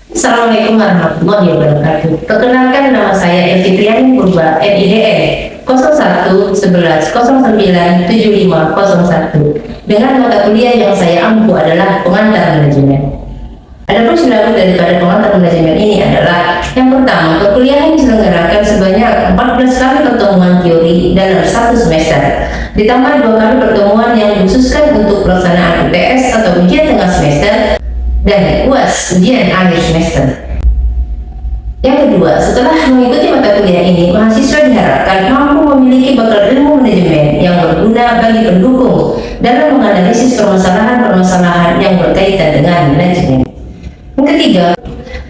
Assalamualaikum warahmatullahi wabarakatuh. Perkenalkan, nama saya Elfitriani Purba, NIDN 0111097501. Dengan mata kuliah yang saya ampu adalah pengantar manajemen. Adapun sinabut daripada pengantar manajemen ini adalah: yang pertama, perkuliahan diselenggarakan sebanyak 14 kali pertemuan teori dalam satu semester, ditambah 2 kali pertemuan yang dikhususkan untuk pelaksanaan UTS atau ujian tengah semester dan UAS, ujian akhir semester. Yang kedua, setelah mengikuti mata kuliah ini, mahasiswa diharapkan mampu memiliki bekal ilmu manajemen yang berguna bagi pendukung dalam menganalisis permasalahan-permasalahan yang berkaitan dengan manajemen. Yang ketiga,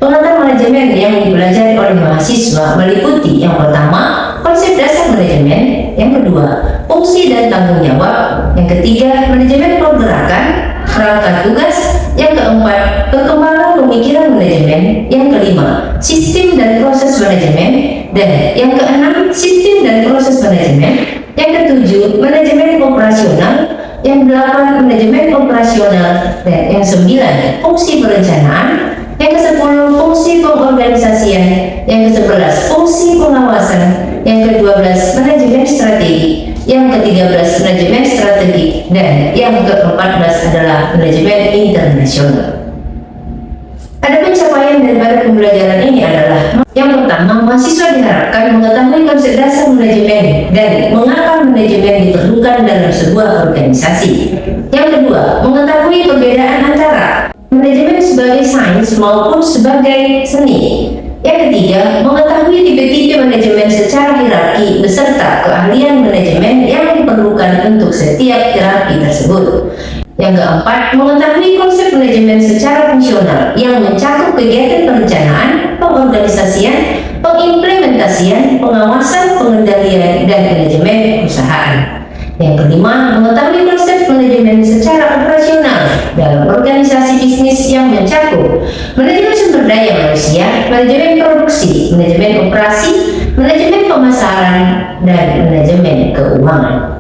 pengantar manajemen yang dipelajari oleh mahasiswa meliputi: yang pertama, konsep dasar manajemen; yang kedua, fungsi dan tanggung jawab; yang ketiga, manajemen pergerakan, kerangka tugas; yang keempat, perkembangan pemikiran manajemen; yang kelima, sistem dan proses manajemen; dan yang keenam, sistem dan proses manajemen; yang ketujuh, manajemen operasional; yang delapan, manajemen operasional; dan yang sembilan, fungsi perencanaan; yang ke-10, fungsi pengorganisasian; yang ke-11, fungsi pengawasan; yang ke-12, manajemen strategi; yang ke-13, manajemen strategi; dan yang ke-14 adalah manajemen internasional. Ada pencapaian daripada pembelajaran ini adalah: yang pertama, mahasiswa diharapkan mengetahui konsep dasar manajemen dan mengapa manajemen diperlukan dalam sebuah organisasi. Yang kedua, mengetahui perbedaan antara manajemen sebagai sains maupun sebagai seni. Yang ketiga, mengetahui tipe-tipe manajemen secara hierarki beserta keahlian manajemen yang diperlukan untuk setiap hierarki tersebut. Yang keempat, mengetahui konsep manajemen secara fungsional yang mencakup kegiatan perencanaan, pengorganisasian, pengimplementasian, pengawasan, pengendalian, dan manajemen perusahaan. Yang kelima, mengetahui konsep manajemen secara operasional dalam organisasi bisnis yang mencakup manajemen sumber daya manusia, manajemen produksi, manajemen operasi, manajemen pemasaran, dan manajemen keuangan.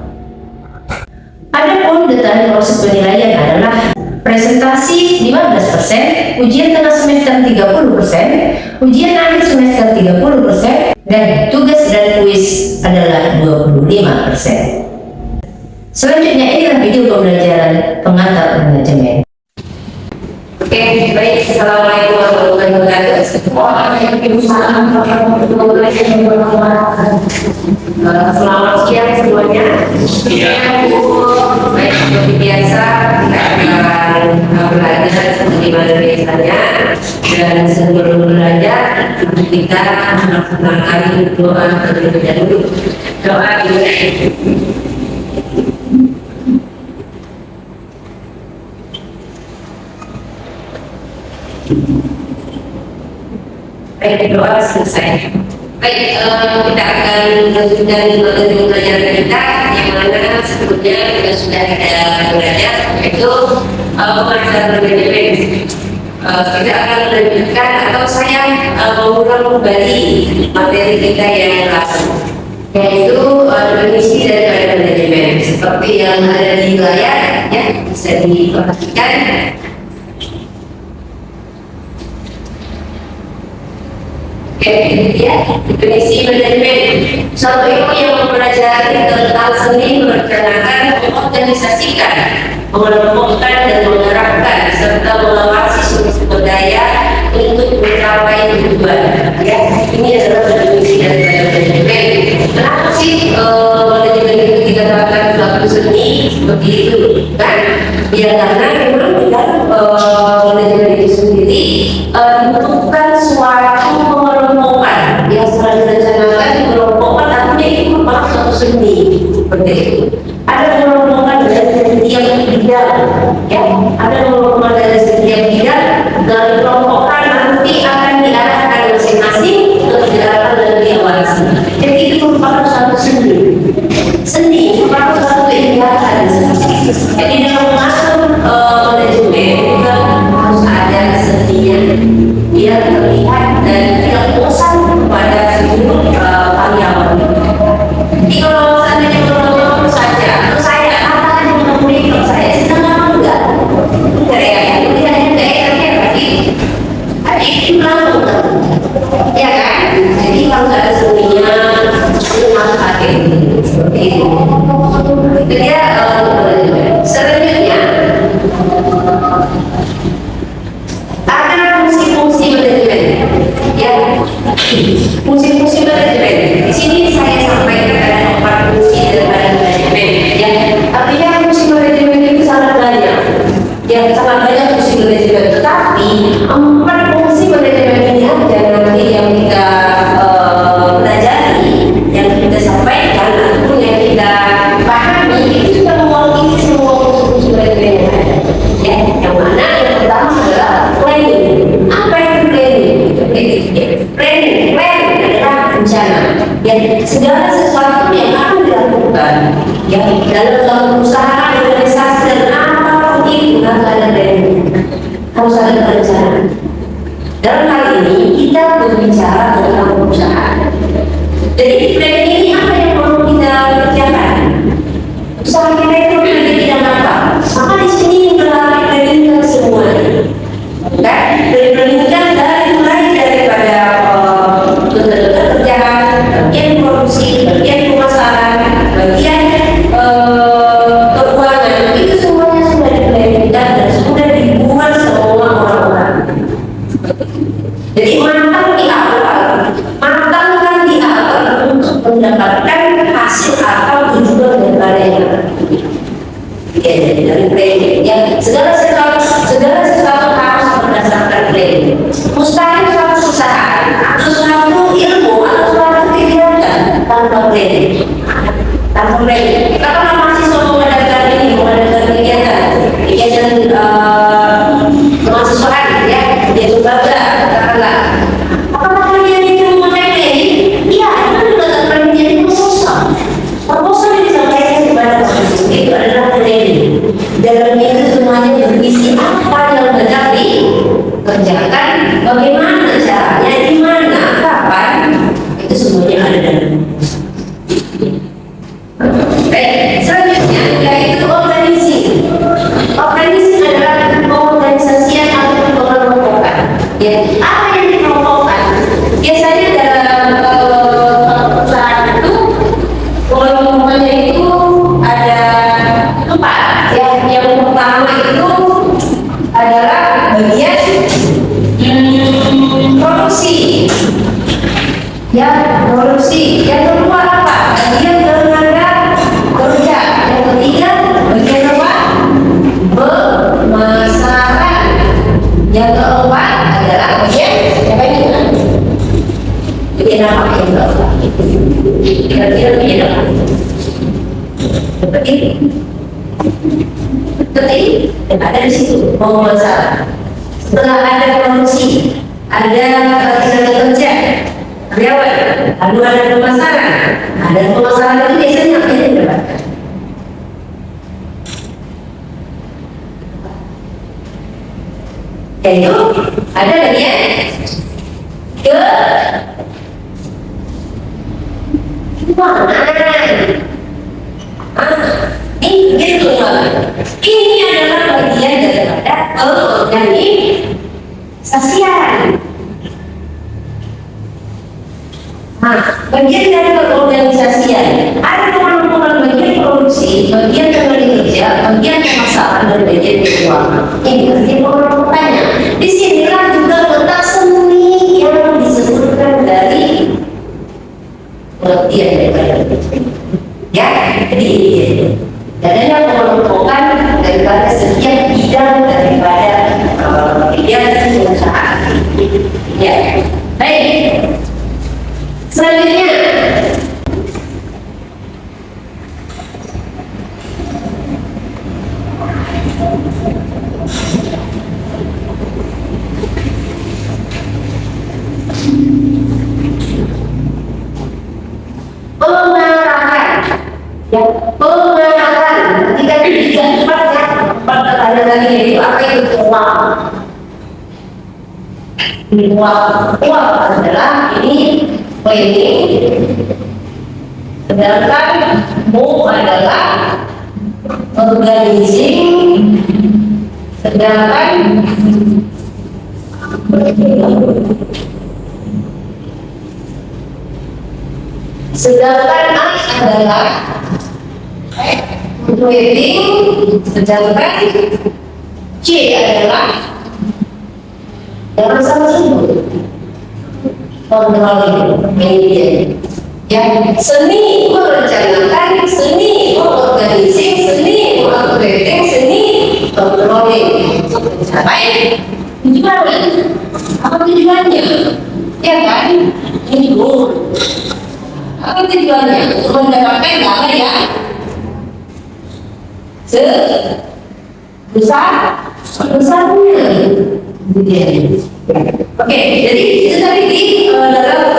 Adapun detail proses penilaian adalah: presentasi 15%, ujian tengah semester 30%, ujian akhir semester 30%, dan tugas dan kuis adalah 25%. Selanjutnya, inilah video pembelajaran pengantar manajemen. Oke, baik. Assalamualaikum warahmatullahi wabarakatuh. Waalaikumsalam warahmatullahi wabarakatuh. Selamat siang semuanya. Baik, seperti biasa kita akan belajar seperti mana biasanya. Dan sebelum belajar, kita melaksanakan doa terlebih dahulu. Doa dimulai. Baik, doa selesai. Baik, kita akan melanjutkan materi pembelajaran kita yang mana sebelumnya kita sudah ada belajar, yaitu pengajaran manajemen. Kita akan melanjutkan atau saya mengulang kembali materi kita yang lalu, yaitu definisi daripada manajemen seperti yang ada di layar, ya, bisa diperhatikan. Ya, definisi manajemen: suatu ilmu yang mempelajari tentang seni merencanakan, mengorganisasikan, mengelompokkan dan mengerahkan serta mengawasi sumber daya untuk mencapai tujuan. Ya, ini adalah definisi dari manajemen. Kenapa sih manajemen itu dikatakan suatu seni seperti itu? Kan? Ya, karena memang kita manajemen itu sendiri dibutuhkan suatu pengelompokan yang setelah direncanakan, pengelompokan artinya itu merupakan suatu seni seperti itu. Ada pengelompokan dari setiap bidang, ya, ada pengelompokan dari setiap bidang, dan pengelompokan nanti akan diarahkan masing-masing untuk diarahkan dan diawasi. Jadi itu merupakan suatu seni. Seni merupakan suatu kegiatan. Jadi dalam mengatur manajemen juga harus ada seninya biar terlihat dan tidak bosan kepada seluruh karyawan. Jadi kalau seandainya itu langsung ya kan. Jadi kalau ada seninya itu manfaatnya seperti itu. Itu dia selanjutnya ada fungsi-fungsi manajemen ya. Fungsi-fungsi manajemen di sini saya sampaikan ada 4 fungsi daripada manajemen ya. Artinya fungsi manajemen itu sangat banyak ya, sangat banyak fungsi manajemen, tetapi 4 fungsi manajemen ini aja nanti yang kita pelajari, yang kita sampaikan ataupun yang kita pahami itu sudah mewakili semua fungsi manajemen yang ada ya. Yang mana yang pertama adalah planning. Apa itu planning? Plan adalah rencana ya, segala sesuatu yang akan dilakukan ya dalam suatu perusahaan, organisasi dan apapun itu harus ada planning, harus ada perencanaan. Dalam hal ini kita berbicara tentang perusahaan. Jadi planning ini apa yang perlu kita kerjakan? Usaha kita itu di bidang apa? Maka di sini kita planning semuanya. Kan? Planning dari mulai daripada pekerjaan, bagian produksi, bagian pemasaran, bagian keuangan, itu semuanya sudah diplaningkan dan sudah dibuat semua orang-orang. Jadi matangkan di awal untuk mendapatkan hasil atau tujuan daripada yang ada. Ya, jadi dari planning ya, segala sesuatu harus berdasarkan planning. Mustahil suatu perusahaan atau suatu ilmu atau suatu kegiatan tanpa planning. Kita kan mahasiswa mengadakan kegiatan kemahasiswaan ya, dia lembaga katakanlah. Apakah kalian itu mengenai planning? Iya, itu juga akan menjadi proposal. Proposal yang disampaikan kepada mahasiswa itu adalah planning. Dalamnya itu semuanya berisi apa yang hendak dikerjakan, bagaimana caranya, di mana, kapan, itu semuanya ada dalam. Selanjutnya yaitu organisasi. Organisasi adalah pengorganisasian atau pengelompokan. Ya, apa yang dikelompokkan? Biasanya dalam perusahaan itu pengelompokannya itu ada 4. Ya, yang pertama itu adalah bagian produksi. Ya, produksi. Yang kedua apa? Bagian tenaga kerja. Yang ketiga bagian apa? Pemasaran. Yang keempat adalah bagian apa ini? Bagian apa yang keempat? Kira-kira bagian apa? Seperti ini. Seperti ini. Dan ada di situ pemasaran. Setelah ada produksi, ada tenaga kerja, karyawan, lalu ada pemasaran. Ada pemasaran itu biasanya apa yang didapatkan? Yaitu ada bagian keuangan. Ini keuangan. Ini adalah bagian daripada organisasian. Bagian dari organisasian ada teman-teman bagian produksi, bagian tenaga kerja, bagian pemasaran dan bagian keuangan. Ini bagian pengelompokannya. Disinilah juga letak seni yang disebutkan dari pengertian daripada ya. Jadi adanya pengelompokan daripada setiap bidang daripada kegiatan perusahaan. Ya, baik. Selanjutnya pengarahan ya, pengarahan ketika tiga empat ya, 4 ada lagi itu apa itu uang adalah ini planning, sedangkan mu adalah organizing, sedangkan Sedangkan A adalah rating, sedangkan C adalah yang sama-sama kontrol media. Ya, seni merencanakan, seni mengorganisir, seni mengatur, seni controlling. Sampai tujuannya, apa tujuannya? Ya kan, ini dulu. Apa tujuannya? Untuk mendapatkan dana ya besarnya. Oke, jadi itu tadi di dalam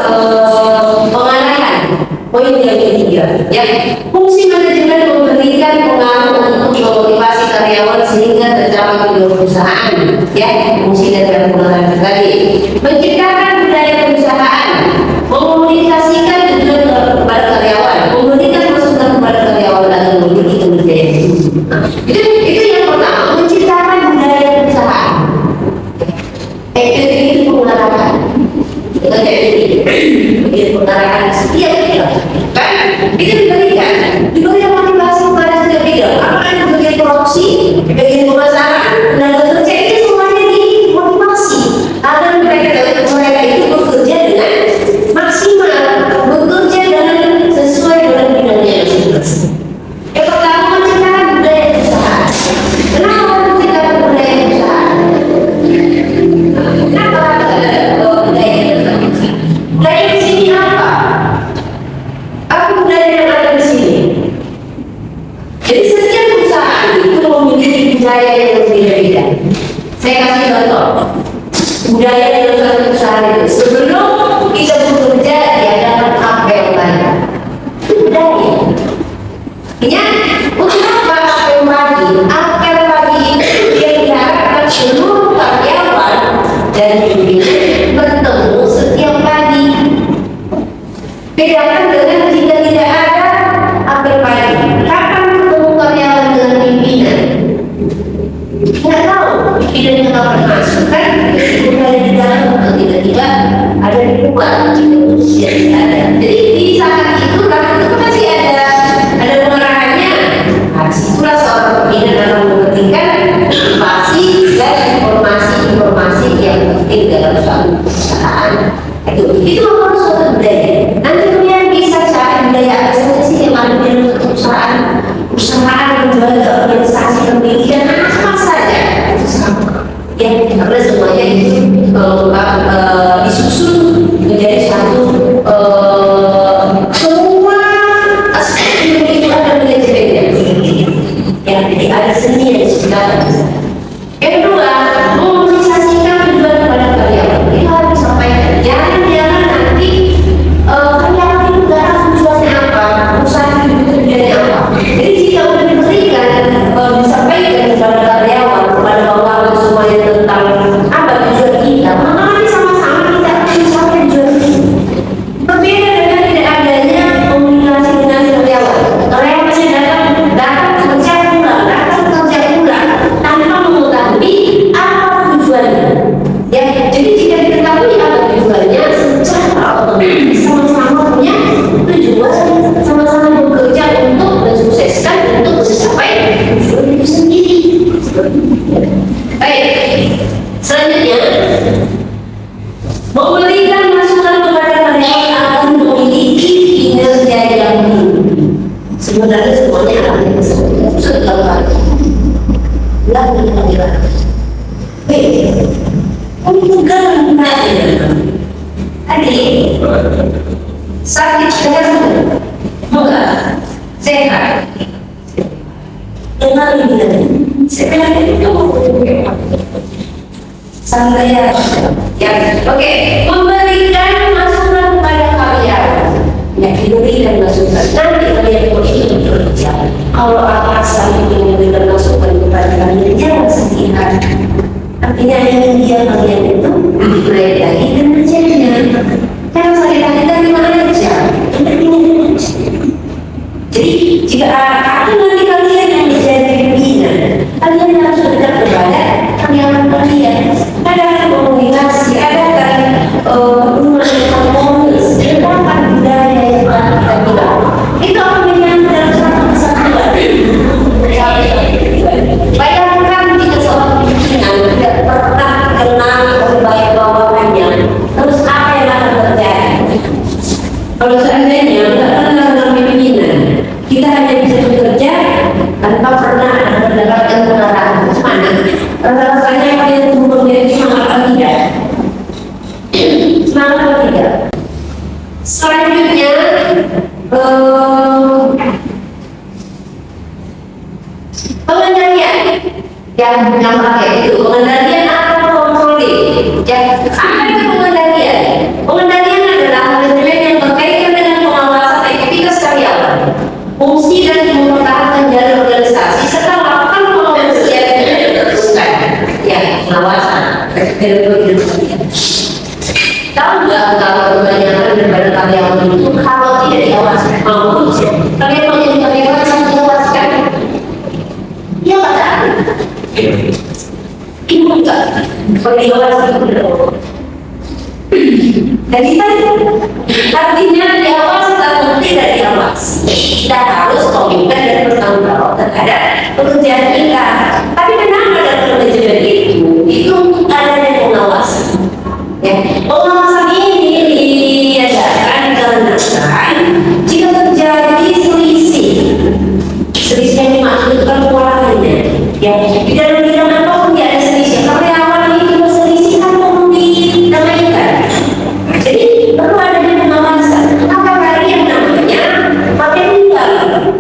pengarahan poin yang ketiga. Ya, fungsi manajemen memberikan pengaruh untuk memotivasi karyawan sehingga tercapai tujuan perusahaan. Ya, fungsi dari pengarahan tadi menciptakan budaya perusahaan, mekomunikasikan tujuan kepada karyawan, memberikan masukan kepada karyawan agar memiliki kinerja. Itu yang pertama, menciptakan budaya perusahaan. Itu pengarahan. Kita jadi pengarahan setiap bidang. Kan? Itu diberikan motivasi kepada setiap bidang. Apa yang bagian produksi, bagian pemasaran, tenaga kerja itu semuanya dimotivasi agar mereka itu bekerja dengan maksimal, bekerja dengan sesuai dengan bidangnya masing-masing. Yang pertama, menciptakan budaya perusahaan. Kenapa menciptakan budaya perusahaan? Kenapa budaya perusahaan? Budaya di sini apa? Apa budaya yang ada di sini? Jadi setiap perusahaan itu memiliki budaya yang berbeda-beda. Saya kasih contoh. Budaya dalam suatu perusahaan itu sebelum kita bekerja diadakan apel pagi. Itu budaya. Artinya, untuk apa apel pagi? Apel pagi itu dia diharapkan seluruh karyawan dan pimpinan bertemu setiap pagi. Bedakan dengan jika tidak ada apel pagi. Kapan ketemu karyawan dengan pimpinan? Tidak tahu. Pimpinannya kapan masuk kan? Ada di dalam atau tiba-tiba ada di luar. Tidak ada. Jadi di saat itu kan itu masih ada pengarahannya. Nah, disitulah seorang pimpinan akan memberikan informasi dan informasi yang penting dalam suatu perusahaan. Itu memang suatu budaya. Nanti kemudian bisa cari budaya apa saja sih yang ada di dalam perusahaan lembaga organisasi pendidikan apa saja itu sama. Ya, karena semuanya itu disusun menjadi satu semua aspek itu ada manajemennya. Ya, jadi ada seni yang disebutkan. Yang kedua, memobilisasikan tujuan kepada karyawan. Itu harus disampaikan. Jangan nanti karyawan itu nggak tahu tujuannya apa, perusahaan itu tujuannya apa. Jadi jika sudah diberikan, disampaikan kepada karyawan, kepada bawahan semuanya tentang apa tujuan kita, maka nanti sama-sama kita akan mencapai tujuan kita. Berbeda dengan tidak adanya komunikasi dengan karyawan. Karyawan masih datang kerja pulang, tanpa mengetahui apa tujuannya. Ya, jadi jika diketahui apa tujuannya, secara otomatis sama-sama punya tujuan, sama-sama bekerja untuk mensukseskan, untuk mencapai tujuan itu sendiri. Baik, selanjutnya memberikan masukan kepada karyawan agar memiliki kinerja yang tinggi. Sebenarnya semuanya akan sebenarnya adik sakit enggak sehat dengan ini sebenarnya itu santai ya. Oke, memberikan masukan kepada karyawan. Ya, diberikan masukan. Nanti kalian itu bekerja. Kalau atasan itu memberikan masukan kepada kalian, jangan sedihan. Artinya yang dia kalian itu naik lagi dan kerjanya. Jangan sakit hati dari mana aja. Jadi jika ada nanti kalian yang menjadi pimpinan, kalian harus berdekat kepada karyawan kalian. Ada komunikasi hubungan harmonis, terdapat budaya yang kita bilang itu akan menjadi dalam satu kesatuan. Bayangkan jika seorang pimpinan tidak pernah kenal baik bawahannya, terus apa yang akan terjadi? Kalau seandainya tidak kenal dengan pimpinan, kita hanya bisa bekerja tanpa pernah mendapatkan pengarahan. Mana? Rasanya kalian tumbuh menjadi semangat atau tidak? Semangat atau tidak? Selanjutnya, pengendalian yang pakai itu pengendalian atau controlling. Ya, apa itu pengendalian? Pengendalian adalah manajemen yang berkaitan dengan pengawasan aktivitas karyawan, fungsi dan mempertahankan jalan organisasi serta melakukan pengawasan yang diteruskan. Ya, pengawasan. Tahu nggak kalau kebanyakan daripada karyawan itu kalau tidak diawasi maupun karyawan yang karyawan yang diawaskan, dia nggak ibu enggak berdiawasi itu. Jadi kan artinya diawasi atau tidak diawasi, kita harus komitmen dan bertanggung jawab terhadap pekerjaan kita. Tapi kenapa dalam manajemen itu adanya pengawasan? Ya, pengawasan ini diadakan karena jika terjadi selisih yang dimaksudkan pengulangannya, ya di dalam bidang apapun tidak ada selisih. Karyawan itu berselisih kan perlu didamaikan. Jadi perlu adanya pengawasan. Apa dari yang namanya material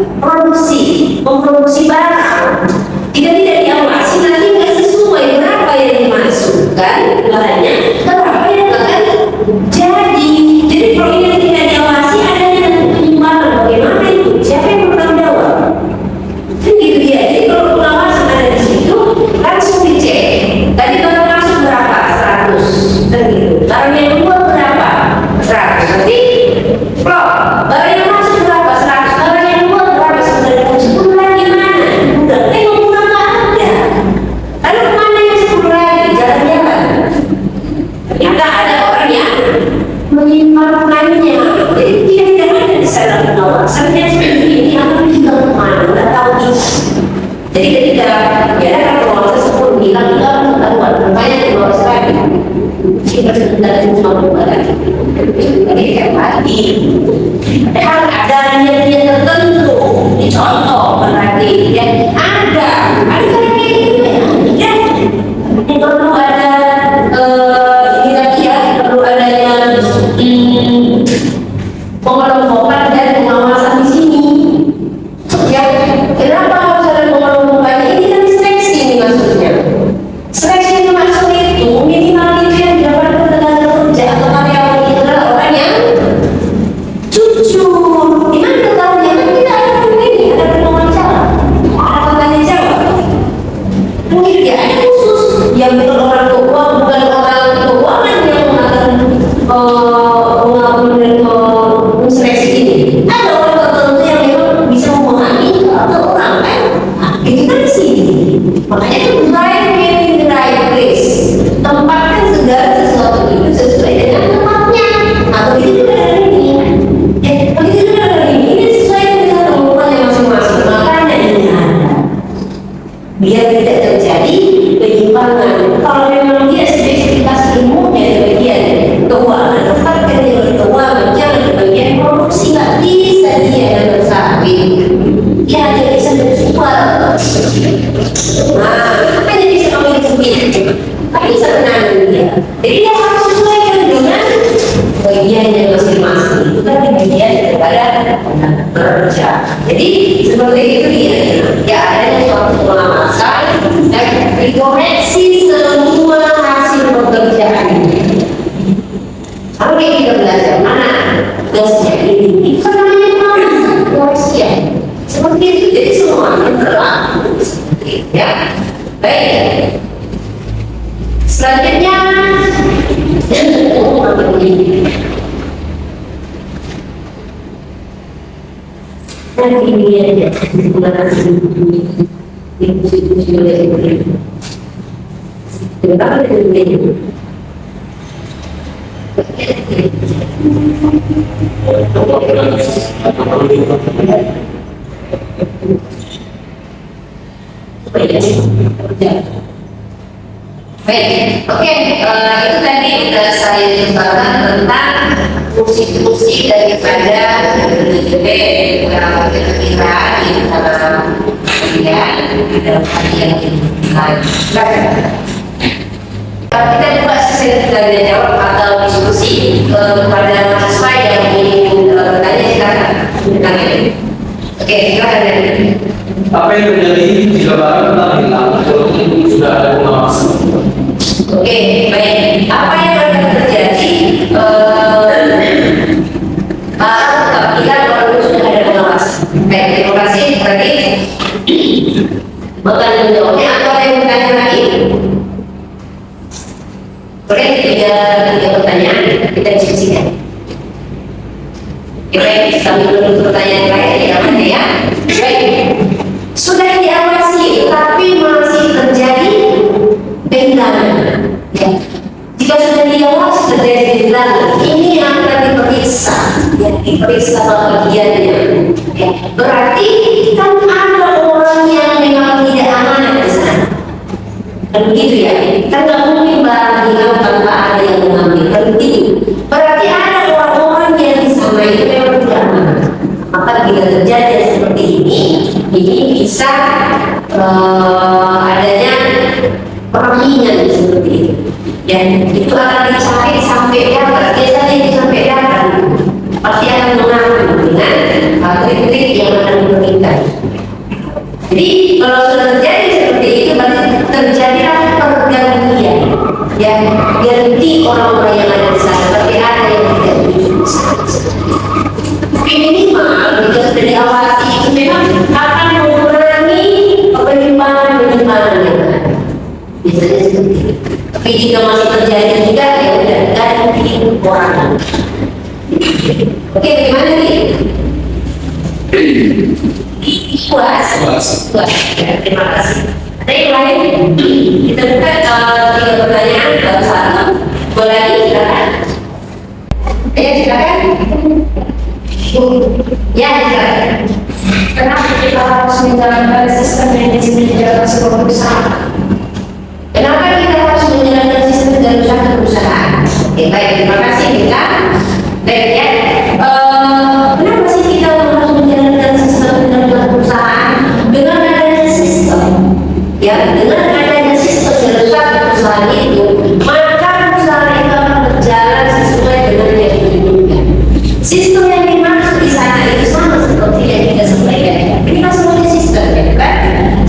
memproduksi barang. Jika tidak diawasi nanti nggak sesuai berapa yang dimasukkan barangnya, berapa yang akan jadi. Jadi kalau ini tidak diawasi adanya penyimpangan. Bagaimana itu? Siapa yang bertanggung jawab? Kan gitu dia. Jadi kalau pengawasan ada di situ langsung dicek. Tadi barang masuk berapa? 100. Dan gitu. Barang yang keluar berapa? 100. Nanti plot. Barang yang masuk berapa? 100. Barang yang keluar berapa? 10 lagi mana? Udah tengok udah nggak ada. Lalu kemana yang 10 lagi? Jalan-jalan. Ternyata ada orang yang menyimpannya. Jadi dia tidak ada di sana pengawasan. Dia seperti ini akan kita kemana? Nggak tahu ini. Jadi ketika ya kan pengawasan 10 bilang kita ketahuan. Makanya pengawasan lagi. Kita sudah cuma berubah lagi. Jadi kayak tadi. Padahal adanya dia tertentu. Dicontoh berarti ya ada kayak gitu ya. Ini perlu ada kira-kira perlu adanya pengelompokan dan pengawasan di sini. Ya, kenapa harus ada pengelompokan? Ini kan seleksi ini maksudnya. Seleksi itu maksud itu minimal itu yang didapatkan tenaga kerja atau karyawan itu adalah orang yang jujur. Di mana ketahuannya kan tidak ada pemilih, ada pewawancara, ada tanya jawab. Mungkin dia ada khusus yang bukan orang keuangan, bukan orang keuangan yang mengatakan seleksi ini. Ada orang tertentu yang memang bisa memahami atau orang kan. Nah, itu kan di sini. Makanya itu right in the right place. Tempatkan segala sesuatu itu sesuai dengan tempatnya. Atau itu juga ada ini. Kalau itu juga ada ini sesuai dengan kemampuannya masing-masing. Makanya ini ada. Biar tidak terjadi penyimpangan. Kalau memang dia spesifikasi ilmunya di bagian keuangan, tempatkan dia di keuangan, jangan di bagian produksi. Nggak bisa dia yang bersabit. Dia hanya bisa menjual. Nah, hanya bisa memiliki sendiri. Tapi bisa menangani dia. Jadi dia harus sesuaikan dengan bagiannya masing-masing. Itu kan di bagian daripada kerja. Jadi seperti itu dia. Ya adanya suatu pengawasan dan dikoreksi semua hasil pekerjaan. Kalau kita belajar mana gasnya ini, kan namanya pengawasan koreksian. Seperti itu. Jadi semuanya berlaku. Ya, baik. Selanjutnya, nanti dia menggunakan Baik, oke, itu tadi sudah saya jelaskan tentang fungsi-fungsi daripada BPJB dalam kira-kira di dalam kajian kita coba sesi tanya jawab atau diskusi kepada mahasiswa yang ingin bertanya, silakan. Oke, silakan. Apa yang terjadi jika barang telah hilang walaupun sudah ada pengawasan? Oke, baik. Apa yang akan terjadi apabila walaupun sudah ada pengawasan? Baik, terima kasih. Tadi bukan menjawabnya atau ada yang bertanya lagi? Oke, tiga pertanyaan kita diskusikan. Oke, sambil menunggu pertanyaan lain ya, ya. Baik. Sudah diawasi, tapi masih terjadi kehilangan. Ya. Jika sudah diawasi terjadi kehilangan, ini akan diperiksa, ya, diperiksa bagiannya. Ya. Berarti kan ada orang yang memang tidak amanah di sana. Kan begitu ya? Kan nggak mungkin barang hilang tanpa ada yang mengambil. Kan begitu. Berarti ada orang-orang yang di sana itu memang tidak amanah. Maka bila terjadi seperti ini bisa adanya perminyan seperti itu. Dan itu akan dicari sampai dapat. Biasanya itu sampai dapat. Pasti akan mengaku dengan trik-trik yang akan diberikan. Jadi kalau sudah terjadi seperti itu, berarti terjadilah pergantian. Ya, ganti orang-orang yang ada di sana. Tapi ada yang tidak minimal jika sudah diawasi itu memang akan mengurangi penyimpangan yang ada. Biasanya seperti itu. Tapi jika masih terjadi juga ya udah ganti orang. Oke, bagaimana nih? Puas. Ya, terima kasih. Ada yang lain? Kita buka tiga pertanyaan baru satu. Boleh lagi, silakan. Ya, silakan. Ya, silakan. Kenapa kita harus menjalankan sistem manajemen dalam sebuah perusahaan? Kenapa kita harus menjalankan sistem dalam suatu perusahaan? Oke, baik, terima kasih kita. Baik ya. Kenapa sih kita harus menjalankan sistem dalam perusahaan? Dengan adanya sistem, ya, dengan adanya sistem dalam suatu perusahaan itu, maka perusahaan itu akan berjalan sesuai dengan yang diinginkan. Sistem yang dimaksud di sana itu sama seperti yang kita sampaikan. Ini kan semuanya sistem, ya kan?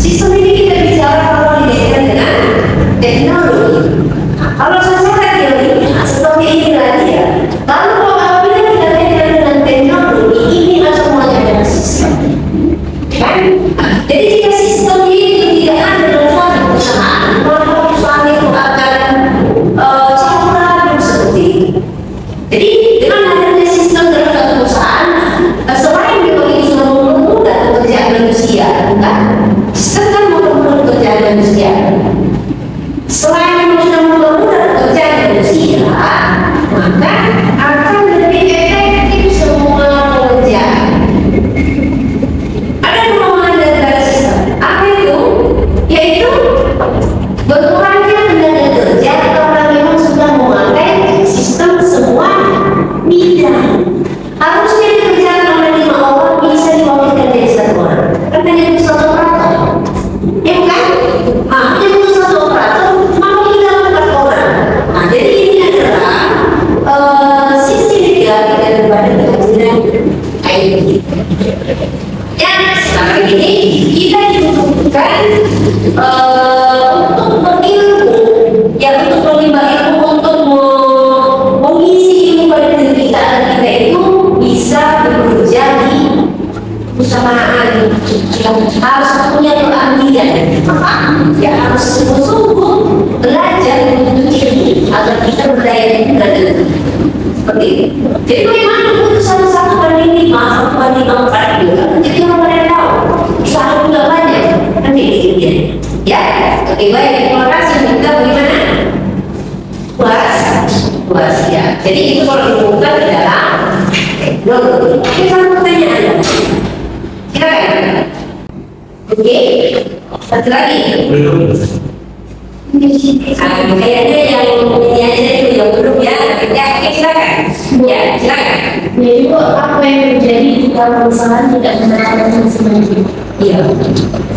Sistem ini kita bicara kalau dikaitkan dengan teknologi. Kalau sesuatu teorinya seperti ini tadi ya. Lalu kalau apabila kita kaitkan dengan teknologi, ini kan semuanya adalah sistem, kan? Jadi jika sistem ini tidak ada dalam suatu perusahaan, maka perusahaan itu akan campur aduk seperti itu. Jadi dengan adanya sistem dalam suatu perusahaan, selain memang ini sudah mempermudah pekerjaan manusia, kan? Sistem kan mempermudah pekerjaan manusia. Selain memang sudah mempermudah pekerjaan manusia, maka akan lebih efektif semua pekerjaan. Ada kelemahan daripada sistem. Apa itu? Yaitu berkurangnya tenaga kerja karena memang sudah memakai sistem semua bidang. Harusnya dikerjakan oleh 5 orang bisa diwakilkan dari 1 orang. Kan hanya butuh 1 operator, ya kan? Hanya butuh 1 operator, maka kita 4 orang. Nah, jadi ini adalah sisi negatif daripada kehadiran IT. Ya, sekarang ini kita dibutuhkan untuk berilmu, ya, untuk menimba ilmu, untuk mengisi ilmu pada diri kita, dan kita itu bisa bekerja di perusahaan yang harus punya keahlian. Maka ya harus sungguh-sungguh belajar untuk ilmu agar kita berdaya guna seperti itu. Jadi bagaimana keputusan 1/5, 1/4 juga? Jadi orang pada tahu usaha juga banyak kan ini ya. Oke, baik, terima kasih. Kita bagaimana? Puas. ya. Jadi itu kalau dibuka di dalam blog. Oke, satu pertanyaan. Silakan. Oke, satu lagi. Kayaknya yang ini aja itu yang belum ya. Ya, oke, silakan. Ya, silakan. Jadi Bu, apa yang terjadi jika perusahaan tidak menerapkan semuanya? Iya.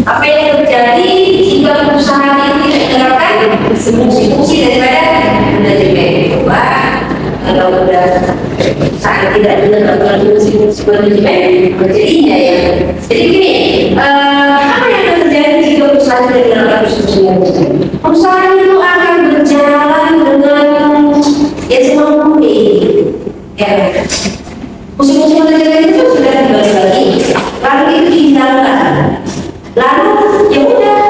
Apa yang terjadi jika perusahaan itu tidak menerapkan fungsi-fungsi daripada manajemen? Wah, kalau udah sangat tidak menerapkan fungsi-fungsi manajemen, jadinya ya. Jadi gini, apa yang akan terjadi jika perusahaan tidak menerapkan fungsi manajemen? Perusahaan itu akan berjalan dengan ya semampunya. Ya, fungsi-fungsi manajemen itu sudah dibahas lagi, lalu itu dihindarkan. Lalu ya udah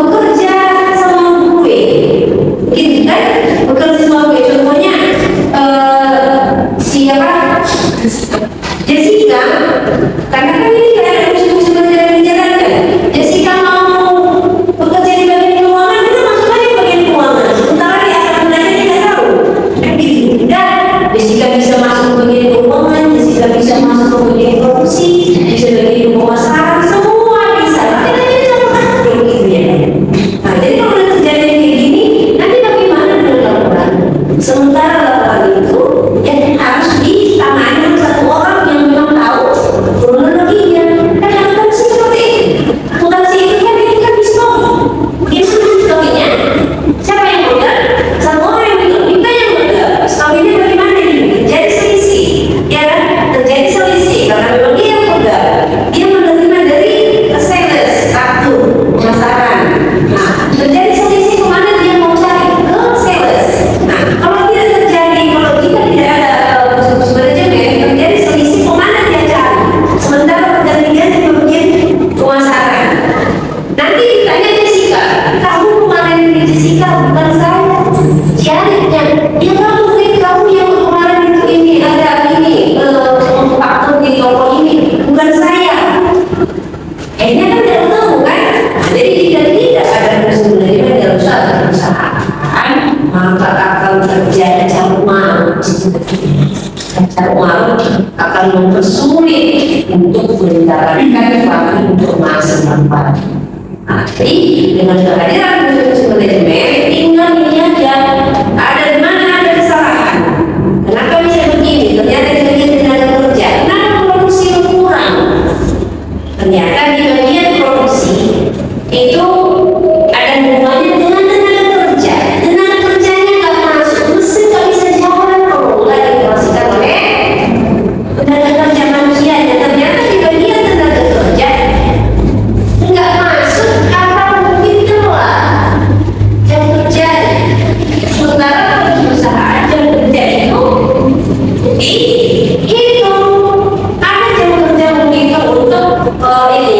bekerja sama gue, gitu kan? Bekerja sama gue. Contohnya siapa? Jessica, karena kan ini kayak ada fungsi manajemen dijalankan. Jessica mau bekerja di bagian keuangan, itu masuk aja di bagian keuangan. Sementara dia akan belajar tidak tahu, kan gitu. Dan Jessica bisa masuk ke bagian keuangan, Jessica bisa masuk ke bagian produksi, bisa bagian pemasaran, semua bisa. Tapi kan ini sama atur gitu ya. Nah, jadi kalau udah terjadi kayak gini, nanti bagaimana dengan laporan? Sementara laporan itu yang harus ditangani oleh satu orang yang memang tahu kronologinya. Kan akuntansi seperti itu. Akuntansi itu kan diskon. Itu diskonnya siapa yang modal? Satu orang yang bilang, kita yang modal. Diskonnya bagaimana ini? Terjadi selisih, ya kan? Terjadi selisih karena memang dia yang modal. Dia menerima dari sales, kartu, pemasaran. Nah, terjadi selisih kemana dia mau cari? Ke sales. Nah, kalau tidak terjadi, kalau kita tidak ada fungsi manajemen, terjadi selisih kemana dia cari? Sementara pergantian di bagian pemasaran. Nanti ditanya Jessica, kamu kemarin di Jessica bukan saya. Sebaliknya, dia kamu mungkin kamu yang kemarin itu ini ada ini faktor di toko ini, bukan saya. Akhirnya kan tidak tahu kan? Jadi tidak ada fungsi manajemen dalam suatu perusahaan, maka akan terjadi campur marut. Campur marut akan mempersulit untuk mendapatkan suatu informasi manfaat. Nah, jadi dengan kehadiran fungsi manajemen, tinggal ini aja ada di mana ada kesalahan. Kenapa bisa begini? Ternyata bagian tenaga kerja. Kenapa produksi kurang? Ternyata di bagian produksi itu ada hubungannya dengan tenaga kerja. Tenaga kerjanya nggak masuk, mesin nggak bisa jalan kalau nggak dioperasikan oleh tenaga kerja manusianya. Ternyata di bagian tenaga kerja nggak masuk apa mungkin telah jam kerja. Sementara kalau di perusahaan jam kerja itu dihitung, ada jam kerja menghitung untuk ini